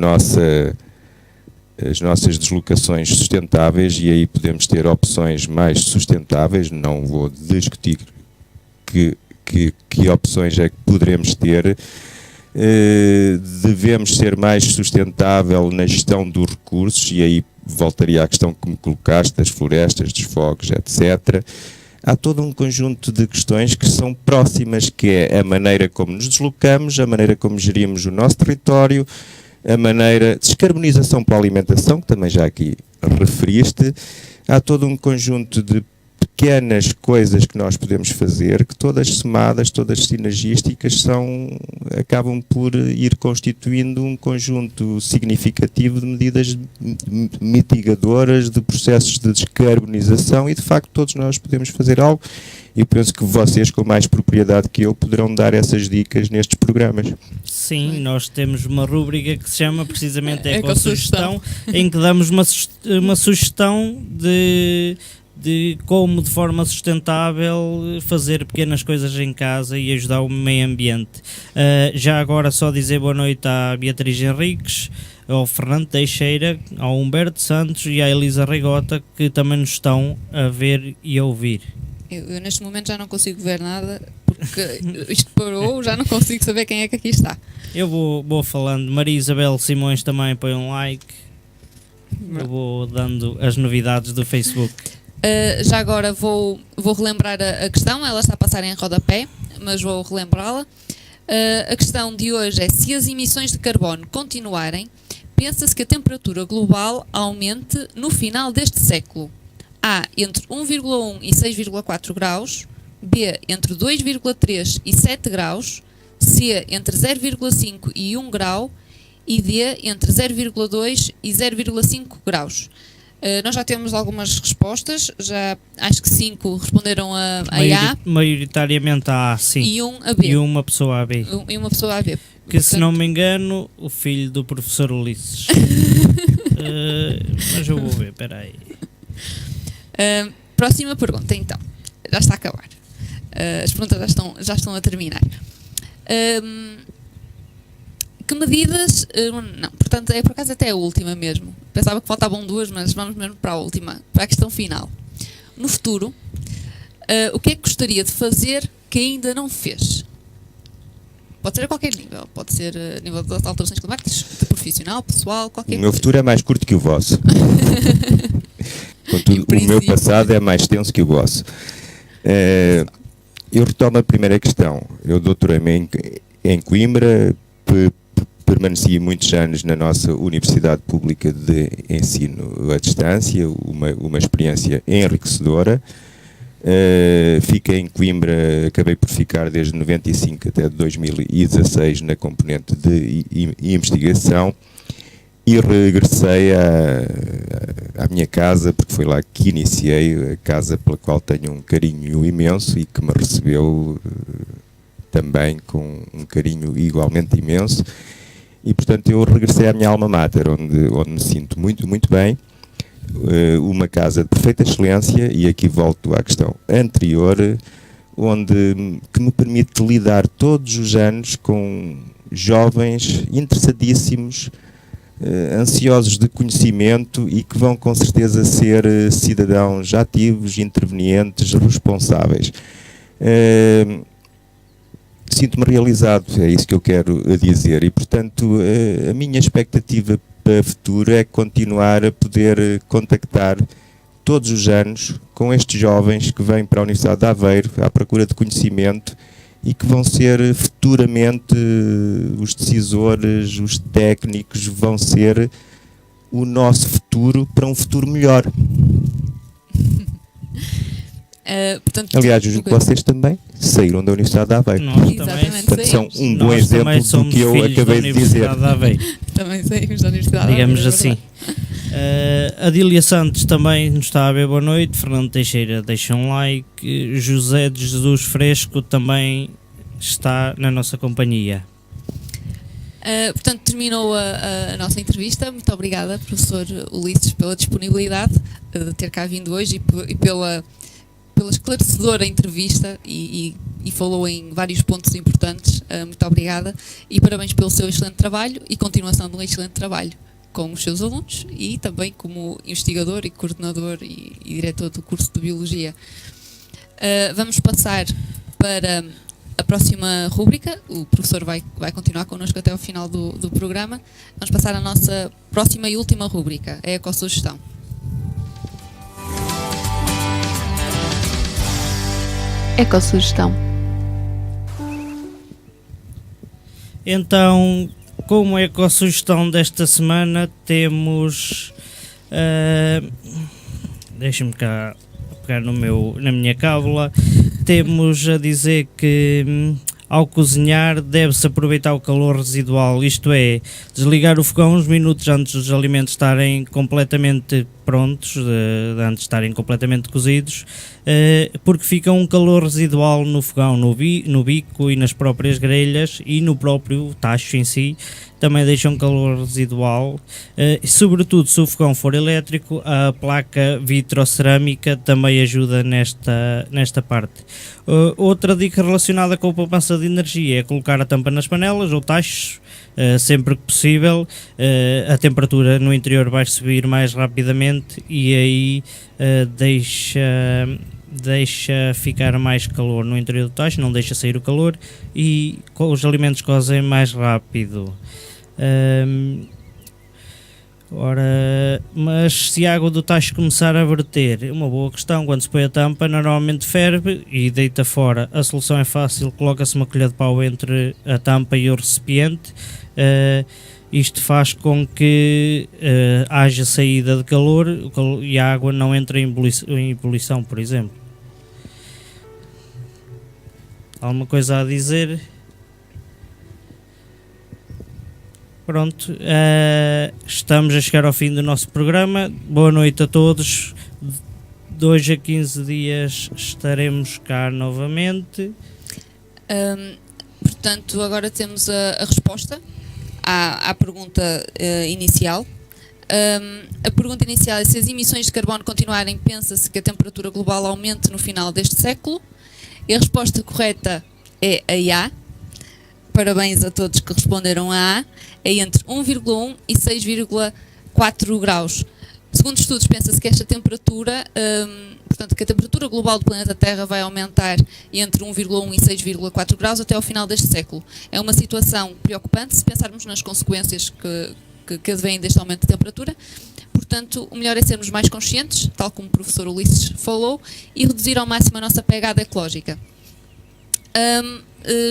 nossas deslocações sustentáveis, e aí podemos ter opções mais sustentáveis. Não vou discutir que opções é que poderemos ter. Devemos ser mais sustentável na gestão dos recursos, e aí voltaria à questão que me colocaste das florestas, dos fogos, etc. Há todo um conjunto de questões que são próximas, que é a maneira como nos deslocamos, a maneira como gerimos o nosso território, a maneira de descarbonização para a alimentação, que também já aqui referiste. Há todo um conjunto de pequenas coisas que nós podemos fazer, que todas somadas, todas sinergísticas, acabam por ir constituindo um conjunto significativo de medidas mitigadoras, de processos de descarbonização, e de facto todos nós podemos fazer algo. E penso que vocês, com mais propriedade que eu, poderão dar essas dicas nestes programas. Sim, nós temos uma rúbrica que se chama precisamente Ecossugestão, em que damos uma sugestão de como de forma sustentável fazer pequenas coisas em casa e ajudar o meio ambiente. Já agora só dizer boa noite à Beatriz Henriques, ao Fernando Teixeira, ao Humberto Santos e à Elisa Rigota, que também nos estão a ver e a ouvir. Eu neste momento já não consigo ver nada, porque isto parou, já não consigo saber quem é que aqui está. Eu vou falando. Maria Isabel Simões também põe um like. Eu vou dando as novidades do Facebook. Já agora vou relembrar a questão, ela está a passar em rodapé, mas vou relembrá-la. A questão de hoje é: se as emissões de carbono continuarem, pensa-se que a temperatura global aumente no final deste século. A, entre 1,1 e 6,4 graus, B, entre 2,3 e 7 graus, C, entre 0,5 e 1 grau e D, entre 0,2 e 0,5 graus. Nós já temos algumas respostas, já acho que 5 responderam a A. Maioritariamente a A, sim. E 1 a B. E uma pessoa a B. E uma pessoa a B. Que, portanto, se não me engano, o filho do professor Ulisses. Mas eu vou ver, espera aí. Próxima pergunta, então. Já está a acabar. As perguntas já estão a terminar. Que medidas... não, portanto, por acaso até a última mesmo. Pensava que faltavam 2, mas vamos mesmo para a última, para a questão final. No futuro, o que é que gostaria de fazer que ainda não fez? Pode ser a qualquer nível. Pode ser a nível das alterações climáticas, de profissional, pessoal, qualquer coisa. O meu futuro é mais curto que o vosso. Contudo, o meu passado é mais tenso que o vosso. Eu retomo a primeira questão. Eu doutorei-me em Coimbra, permaneci muitos anos na nossa Universidade Pública de Ensino à Distância, uma experiência enriquecedora. Fiquei em Coimbra, acabei por ficar desde 95 até 2016 na componente de investigação e regressei à minha casa, porque foi lá que iniciei, a casa pela qual tenho um carinho imenso e que me recebeu também com um carinho igualmente imenso. E, portanto, eu regressei à minha alma mater, onde me sinto muito, muito bem. Uma casa de perfeita excelência, e aqui volto à questão anterior, que me permite lidar todos os anos com jovens interessadíssimos, ansiosos de conhecimento e que vão com certeza ser cidadãos ativos, intervenientes, responsáveis. Sinto-me realizado, é isso que eu quero dizer, e portanto a minha expectativa para o futuro é continuar a poder contactar todos os anos com estes jovens que vêm para a Universidade de Aveiro à procura de conhecimento e que vão ser futuramente os decisores, os técnicos, vão ser o nosso futuro para um futuro melhor. Portanto, aliás, eu julgo que vocês também saíram da Universidade de Aveiro. Nós Exatamente, portanto, são um bom nós exemplo do que eu acabei de dizer. Também saímos da Universidade de Digamos Aveiro, assim. Adília Santos também nos está a ver boa noite. Fernando Teixeira deixa um like. José de Jesus Fresco também está na nossa companhia. Portanto, terminou a nossa entrevista. Muito obrigada, professor Ulisses, pela disponibilidade de ter cá vindo hoje e pela esclarecedora entrevista e falou em vários pontos importantes. Muito obrigada e parabéns pelo seu excelente trabalho e continuação de um excelente trabalho com os seus alunos e também como investigador e coordenador e diretor do curso de Biologia. Vamos passar para a próxima rúbrica. O professor vai continuar connosco até ao final do programa. Vamos passar à nossa próxima e última rúbrica, a ecossugestão. Ecossugestão. Então, como ecossugestão desta semana, temos... deixem-me cá pegar na minha cábula. Temos a dizer que ao cozinhar deve-se aproveitar o calor residual, isto é, desligar o fogão uns minutos antes dos alimentos estarem completamente prontos, antes de estarem completamente cozidos, porque fica um calor residual no fogão, no bico e nas próprias grelhas e no próprio tacho em si, também deixa um calor residual, sobretudo se o fogão for elétrico, a placa vitrocerâmica também ajuda nesta parte. Outra dica relacionada com a poupança de energia é colocar a tampa nas panelas ou tachos, sempre que possível. A temperatura no interior vai subir mais rapidamente e aí deixa ficar mais calor no interior do tacho, não deixa sair o calor e os alimentos cozem mais rápido. Mas se a água do tacho começar a verter, uma boa questão, quando se põe a tampa normalmente ferve e deita fora. A solução é fácil, coloca-se uma colher de pau entre a tampa e o recipiente. Isto faz com que haja saída de calor e a água não entre em ebulição, por exemplo. Alguma coisa a dizer? Pronto, estamos a chegar ao fim do nosso programa. Boa noite a todos. De hoje a 15 dias estaremos cá novamente. Portanto, agora temos a resposta à pergunta inicial. A pergunta inicial é: se as emissões de carbono continuarem, pensa-se que a temperatura global aumente no final deste século? E a resposta correta é a A. Parabéns a todos que responderam a A. É entre 1,1 e 6,4 graus. Segundo estudos, pensa-se que esta temperatura, portanto, que a temperatura global do planeta Terra vai aumentar entre 1,1 e 6,4 graus até ao final deste século. É uma situação preocupante se pensarmos nas consequências que advêm deste aumento de temperatura. portanto, o melhor é sermos mais conscientes, tal como o professor Ulisses falou, e reduzir ao máximo a nossa pegada ecológica.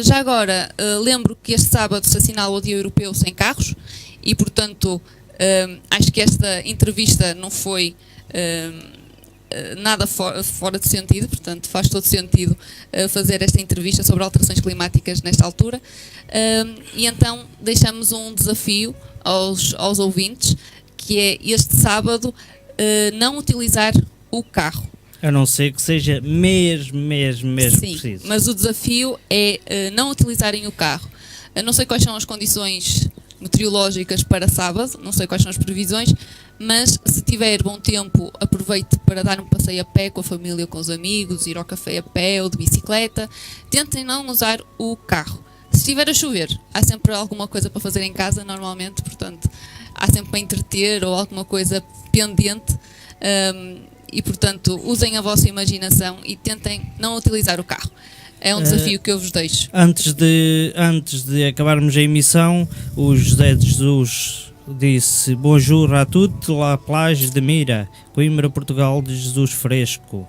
Já agora, lembro que este sábado se assinala o Dia Europeu Sem Carros e, portanto, acho que esta entrevista não foi nada fora de sentido, portanto faz todo sentido fazer esta entrevista sobre alterações climáticas nesta altura, e então deixamos um desafio aos ouvintes, que é este sábado não utilizar o carro. A não ser que seja mesmo Sim, preciso. mas o desafio é não utilizarem o carro. Eu não sei quais são as condições meteorológicas para sábado, não sei quais são as previsões, mas se tiver bom tempo, aproveite para dar um passeio a pé com a família, com os amigos, ir ao café a pé ou de bicicleta. Tentem não usar o carro. Se estiver a chover, há sempre alguma coisa para fazer em casa, normalmente, portanto, há sempre para entreter ou alguma coisa pendente, e, portanto, usem a vossa imaginação e tentem não utilizar o carro. É um desafio que eu vos deixo. Antes de acabarmos a emissão, o José de Jesus disse: Bonjour à toutes, la plage de Mira, Coimbra, Portugal, de Jesus Fresco.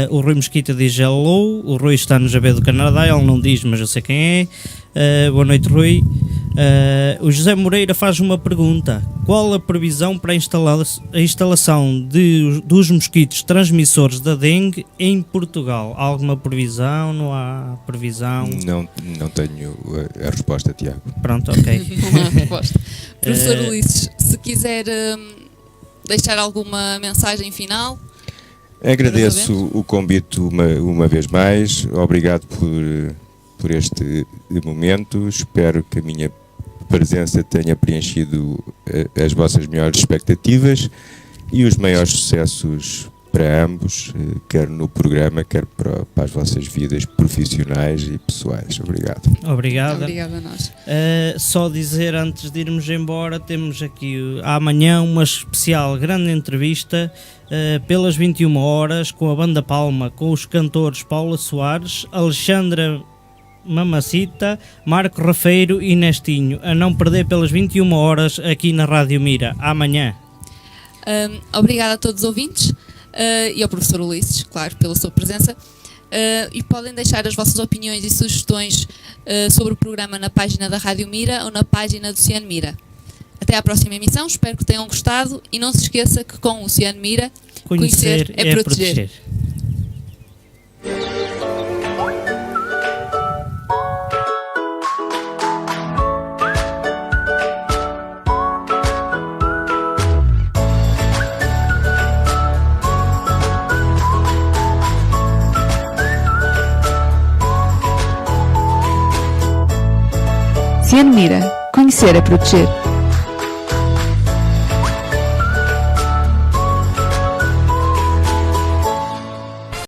O Rui Mesquita diz hello, o Rui está no GB do Canadá, ele não diz, mas eu sei quem é. Boa noite, Rui. O José Moreira faz uma pergunta: qual a previsão para a instalação dos mosquitos transmissores da dengue em Portugal? Há alguma previsão? Não há previsão? Não tenho a resposta, Tiago. Pronto, ok. Não há resposta. Professor Ulisses, se quiser deixar alguma mensagem final. Agradeço o convite uma vez mais. Obrigado por este momento. Espero que a minha presença tenha preenchido as vossas melhores expectativas e os maiores sucessos para ambos, quer no programa, quer para as vossas vidas profissionais e pessoais. Obrigado. Obrigado. Obrigada a nós. Só dizer, antes de irmos embora, temos aqui amanhã uma especial grande entrevista pelas 21 horas com a Banda Palma, com os cantores Paula Soares, Alexandra Mamacita, Marco Rafeiro e Nestinho. A não perder pelas 21 horas aqui na Rádio Mira, amanhã. Obrigada a todos os ouvintes e ao professor Ulisses, claro, pela sua presença. E podem deixar as vossas opiniões e sugestões sobre o programa na página da Rádio Mira ou na página do Cian Mira. Até à próxima emissão, espero que tenham gostado e não se esqueça que com o Cian Mira, conhecer é proteger. Cian Mira, conhecer é proteger.